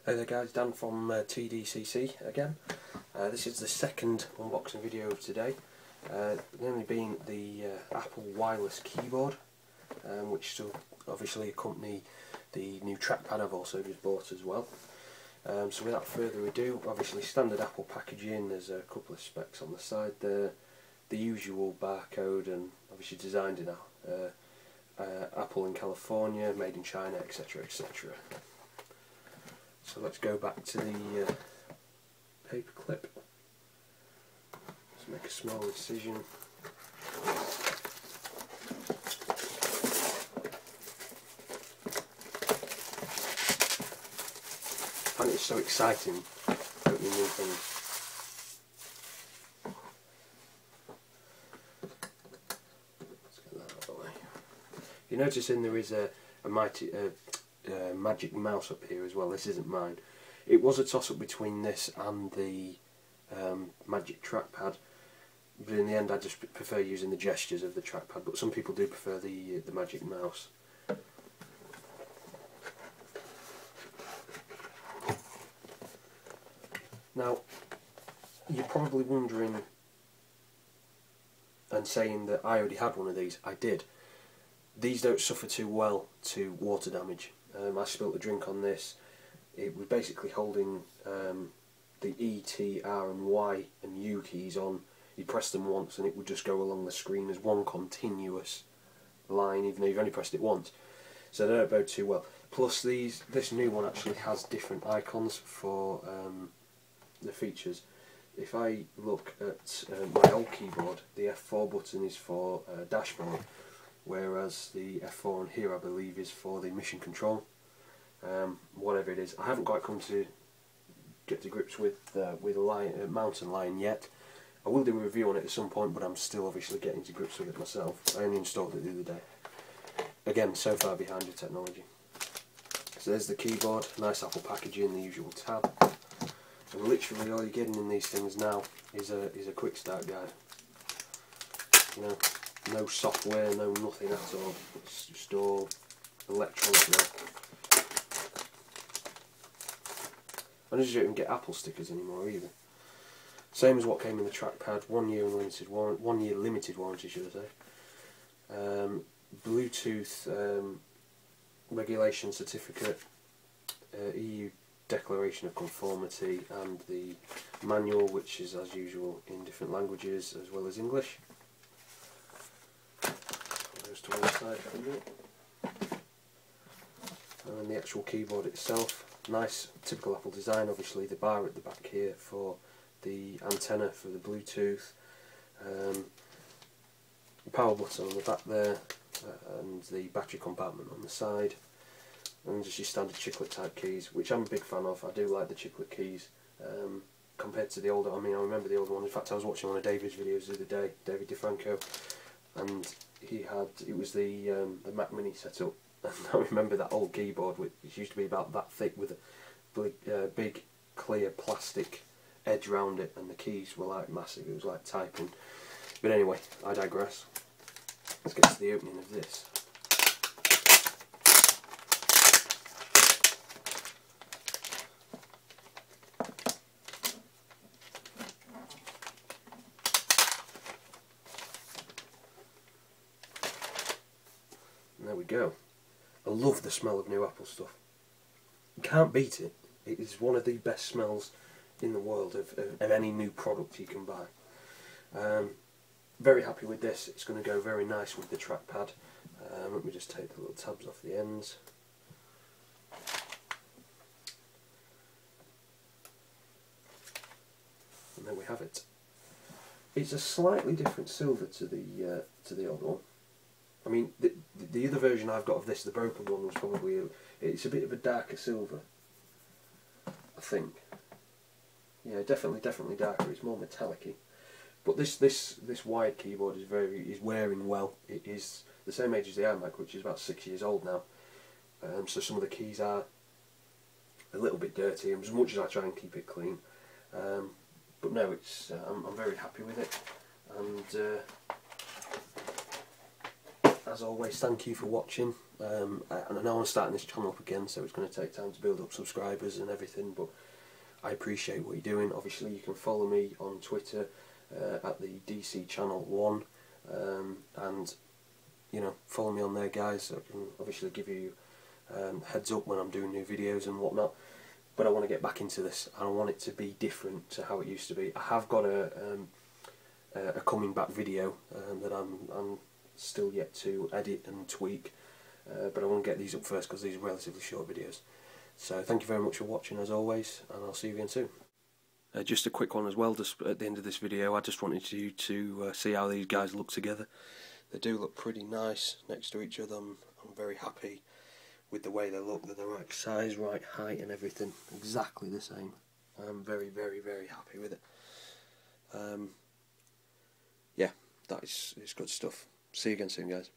Hey there guys, Dan from TDCC again. This is the second unboxing video of today, namely being the Apple wireless keyboard, which will obviously accompany the new trackpad I've also just bought as well. So without further ado, obviously standard Apple packaging. There's a couple of specs on the side there, the usual barcode, and obviously designed in Apple in California, made in China, etc, etc. So let's go back to the paper clip. Let's make a small incision. I find it so exciting opening new things. Let's get that out of the way. You notice there is a magic mouse up here as well. This isn't mine. It was a toss-up between this and the magic trackpad, but in the end I just prefer using the gestures of the trackpad, but some people do prefer the magic mouse. Now, you're probably wondering and saying that I already had one of these. I did. These don't suffer too well to water damage. I spilt a drink on this. It was basically holding the E, T, R and Y and U keys on. You press them once and it would just go along the screen as one continuous line, even though you've only pressed it once. So they don't bode too well. Plus this new one actually has different icons for the features. If I look at my old keyboard, the F4 button is for dashboard, whereas the F4 on here I believe is for the mission control. Whatever it is, I haven't quite come to get to grips with Mountain Lion yet. I will do a review on it at some point, but I'm still obviously getting to grips with it myself. I only installed it the other day. Again, so far behind with technology. So there's the keyboard, nice Apple packaging, the usual tab. And literally all you're getting in these things now is a quick start guide. You know, no software, no nothing at all. It's just all electronic now. I don't even get Apple stickers anymore either. Same as what came in the trackpad. 1 year limited warranty, should I say. Bluetooth regulation certificate, EU declaration of conformity, and the manual, which is as usual in different languages as well as English. Goes to one side for a minute. And the actual keyboard itself, nice typical Apple design. Obviously the bar at the back here for the antenna for the Bluetooth, power button on the back there, and the battery compartment on the side, and just your standard chiclet type keys, which I'm a big fan of. I do like the chiclet keys compared to the older. I mean, I remember the older one. In fact, I was watching one of David's videos the other day, David DeFranco, and it was the Mac Mini setup. And I remember that old keyboard, which used to be about that thick with a big clear plastic edge round it, and the keys were like massive. It was like typing. But anyway, I digress. Let's get to the opening of this. And there we go. I love the smell of new Apple stuff. You can't beat it. It is one of the best smells in the world of any new product you can buy. Very happy with this. It's going to go very nice with the trackpad. Let me just take the little tabs off the ends. And there we have it. It's a slightly different silver to the other one. I mean, the other version I've got of this, the broken one, was probably it's a bit of a darker silver, I think. Yeah, definitely darker. It's more metallic-y. But this wired keyboard is wearing well. It is the same age as the iMac, which is about 6 years old now. So some of the keys are a little bit dirty, as much as I try and keep it clean. But no, I'm very happy with it, and as always, thank you for watching. And I know I'm starting this channel up again, so it's going to take time to build up subscribers and everything, but I appreciate what you're doing. Obviously you can follow me on Twitter at the DC Channel 1, and you know, follow me on there, guys. I can obviously give you heads up when I'm doing new videos and whatnot. But I want to get back into this. I want it to be different to how it used to be. I have got a coming back video that I'm still yet to edit and tweak, but I want to get these up first because these are relatively short videos. So thank you very much for watching as always, and I'll see you again soon. Just a quick one as well, just at the end of this video. I just wanted you to see how these guys look together. They do look pretty nice next to each other. I'm very happy with the way they look. They're the right size, right height and everything. Exactly the same. I'm very, very, very happy with it. Yeah, it's good stuff. See you again soon, guys.